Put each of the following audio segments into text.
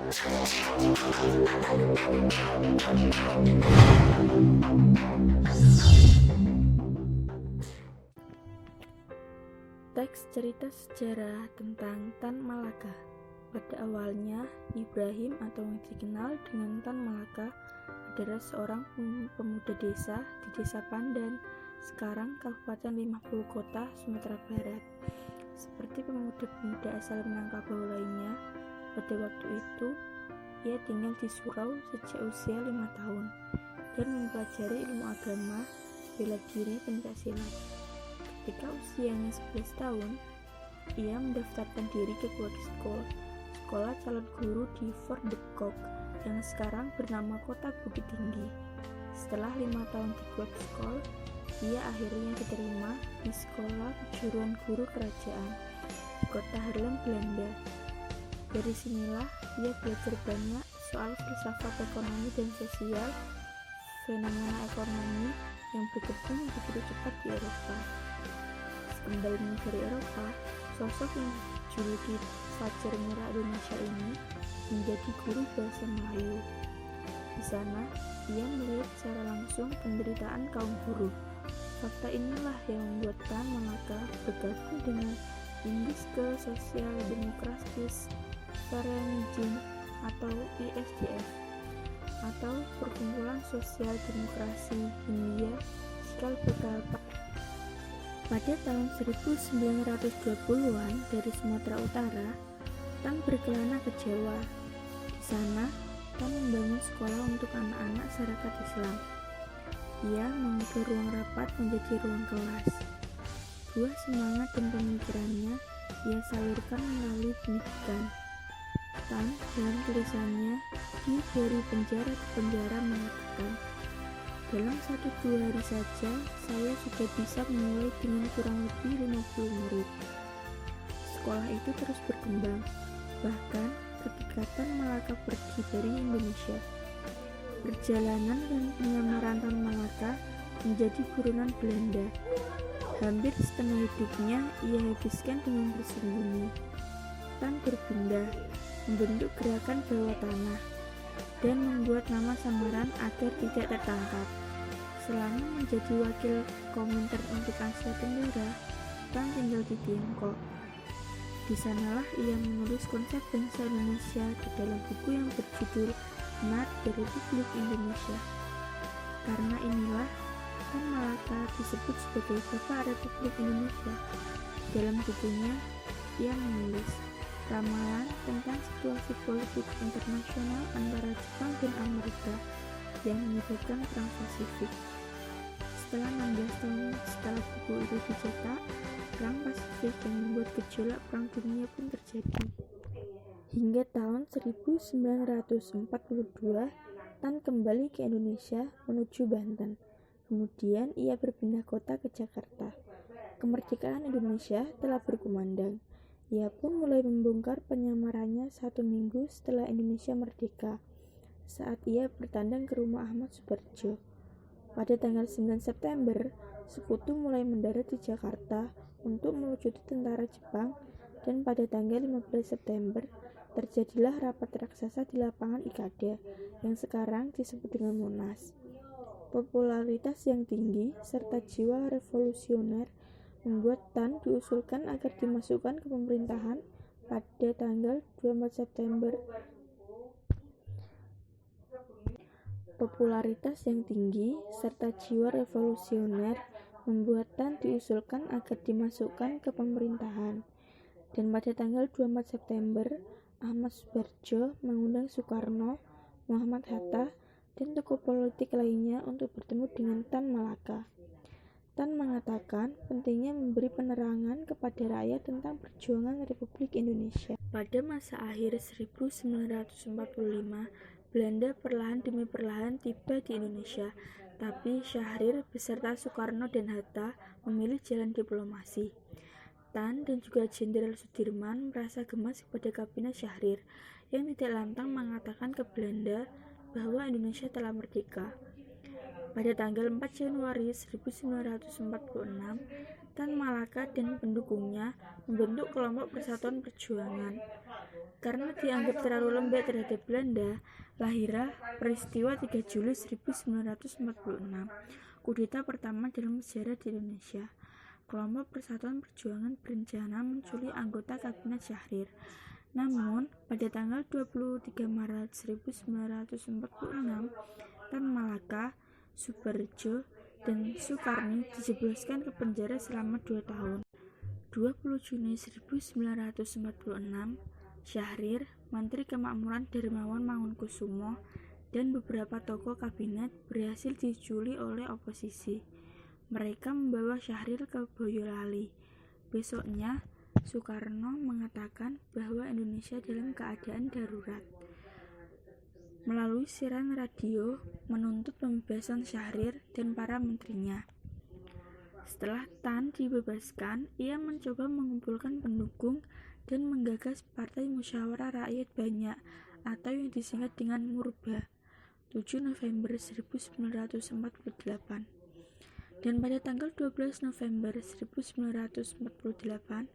Teks cerita sejarah tentang Tan Malaka. Pada awalnya, Ibrahim atau yang dikenal dengan Tan Malaka adalah seorang pemuda desa di Desa Pandan, sekarang Kabupaten 50 Kota, Sumatera Barat. Seperti pemuda-pemuda asal Minangkabau lainnya, pada waktu itu ia tinggal di surau sejak usia 5 tahun dan mempelajari ilmu agama, bela diri, pencaksilat. Ketika usianya 11 tahun, ia mendaftarkan diri ke Quake School, sekolah calon guru di Fort de Kock yang sekarang bernama Kota Bukit Tinggi. Setelah 5 tahun di Quake School, ia akhirnya diterima di Sekolah Kejuruan Guru Kerajaan di Kota Haarlem, Belanda. Dari sinilah ia belajar banyak soal filsafat ekonomi dan sosial, fenomena ekonomi yang berkembang begitu cepat di Eropa. Kembali dari Eropa, sosok yang dijuluki Fajar Merah Indonesia ini menjadi guru bahasa Melayu. Di sana, ia melihat secara langsung penderitaan kaum buruh. Fakta inilah yang membuat Tan Malaka bergabung dengan Indische Social Democratische Vereniging atau ISDF atau Perkumpulan Sosial Demokrasi Hindia Cikal Bakal. Pada tahun 1920-an dari Sumatera Utara, Tan berkelana ke Jawa. Di sana, Tan membangun sekolah untuk anak-anak masyarakat Islam. Ia mengubah ruang rapat menjadi ruang kelas. Buah semangat dan pemikirannya ia salurkan melalui pendidikan. Tan dalam tulisannya di Dari Penjara ke Penjara mengatakan, dalam 1-2 hari saja, saya sudah bisa memulai dengan kurang lebih 50 murid. Sekolah itu terus berkembang, bahkan ketika Tan Malaka pergi dari Indonesia. Perjalanan dan penyamaran Tan Malaka menjadi buronan Belanda. Hampir setengah hidupnya ia habiskan dengan bersembunyi. Tan berpindah, membentuk gerakan bawah tanah, dan membuat nama samaran agar tidak tertangkap. Selama menjadi wakil Komintern untuk Asia Tenggara, Tan tinggal di Tiongkok. Di sanalah ia menulis konsep bangsa Indonesia di dalam buku yang berjudul Nat dari Republik Indonesia. Karena inilah Tan Malaka disebut sebagai Bapak Republik Indonesia. Dalam bukunya, ia menulis ramalan tentang situasi politik internasional antara Jepang dan Amerika yang menyebabkan Perang Pasifik. Setelah 16 tahun setelah buku itu dicetak, Perang Pasifik yang membuat gejolak Perang Dunia pun terjadi. Hingga tahun 1942, Tan kembali ke Indonesia menuju Banten. Kemudian ia berpindah kota ke Jakarta. Kemerdekaan Indonesia telah berkumandang. Ia pun mulai membongkar penyamarannya 1 minggu setelah Indonesia merdeka, saat ia bertandang ke rumah Ahmad Subarjo. Pada tanggal 9 September, sekutu mulai mendarat di Jakarta untuk melucuti tentara Jepang, dan pada tanggal 15 September terjadilah rapat raksasa di lapangan Ikada yang sekarang disebut dengan Monas. Popularitas yang tinggi serta jiwa revolusioner membuat Tan diusulkan agar dimasukkan ke pemerintahan pada tanggal 24 September. Popularitas yang tinggi serta jiwa revolusioner membuat Tan diusulkan agar dimasukkan ke pemerintahan. Dan pada tanggal 24 September, Ahmad Subarjo mengundang Soekarno, Muhammad Hatta, dan tokoh politik lainnya untuk bertemu dengan Tan Malaka. Tan mengatakan pentingnya memberi penerangan kepada rakyat tentang perjuangan Republik Indonesia. Pada masa akhir 1945, Belanda perlahan demi perlahan tiba di Indonesia, tapi Syahrir beserta Soekarno dan Hatta memilih jalan diplomasi. Tan dan juga Jenderal Sudirman merasa gemas kepada kabinet Syahrir yang tidak lantang mengatakan ke Belanda bahwa Indonesia telah merdeka. Pada tanggal 4 Januari 1946, Tan Malaka dan pendukungnya membentuk kelompok Persatuan Perjuangan. Karena dianggap terlalu lembek terhadap Belanda, lahirlah peristiwa 3 Juli 1946, kudeta pertama dalam sejarah di Indonesia. Kelompok Persatuan Perjuangan berencana menculik anggota kabinet Syahrir. Namun, pada tanggal 23 Maret 1946, Tan Malaka, Subarjo, dan Sukarni dijebloskan ke penjara selama 2 tahun. 20 Juni 1946, Syahrir, Menteri Kemakmuran Darmawan Mangunkusumo, dan beberapa tokoh kabinet berhasil diculik oleh oposisi. Mereka membawa Syahrir ke Boyolali. Besoknya, Soekarno mengatakan bahwa Indonesia dalam keadaan darurat. Melalui siaran radio, menuntut pembebasan Syahrir dan para menterinya. Setelah Tan dibebaskan, ia mencoba mengumpulkan pendukung dan menggagas Partai Musyawarah Rakyat Banyak atau yang disingkat dengan Murba 7 November 1948. Dan pada tanggal 12 November 1948,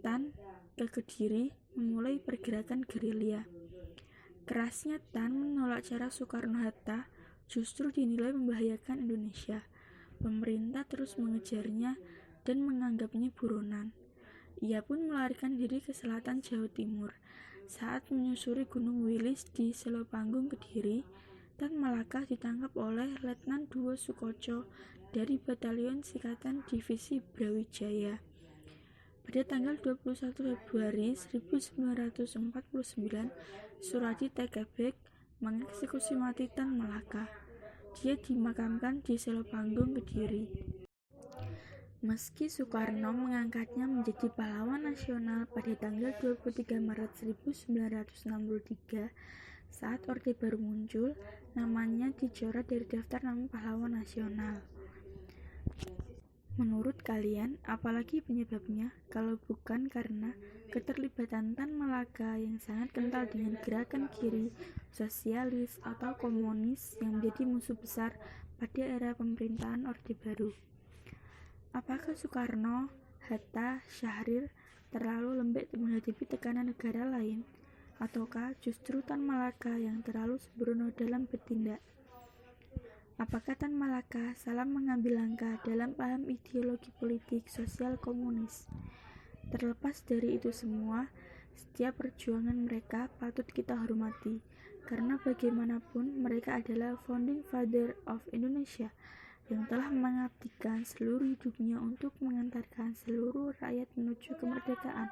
Tan ke Kediri memulai pergerakan gerilya. Kerasnya Tan menolak cara Soekarno-Hatta justru dinilai membahayakan Indonesia. Pemerintah terus mengejarnya dan menganggapnya buronan. Ia pun melarikan diri ke selatan Jawa Timur. Saat menyusuri Gunung Wilis di Selopanggung, Kediri, Tan Malaka ditangkap oleh Letnan II Sukoco dari Batalion Sikatan Divisi Brawijaya. Pada tanggal 21 Februari 1949, Suradi Tegabek mengeksekusi mati Tan Malaka. Dia dimakamkan di Selopanggung, Kediri. Meski Soekarno mengangkatnya menjadi pahlawan nasional pada tanggal 23 Maret 1963, saat Orde Baru muncul, namanya dicoret dari daftar nama pahlawan nasional. Menurut kalian, apalagi penyebabnya kalau bukan karena keterlibatan Tan Malaka yang sangat kental dengan gerakan kiri, sosialis, atau komunis yang menjadi musuh besar pada era pemerintahan Orde Baru? Apakah Soekarno, Hatta, Syahrir terlalu lembek menghadapi tekanan negara lain? Ataukah justru Tan Malaka yang terlalu sembrono dalam bertindak? Apakah Tan Malaka salah mengambil langkah dalam paham ideologi politik sosial komunis? Terlepas dari itu semua, setiap perjuangan mereka patut kita hormati, karena bagaimanapun mereka adalah founding father of Indonesia yang telah mengabdikan seluruh hidupnya untuk mengantarkan seluruh rakyat menuju kemerdekaan.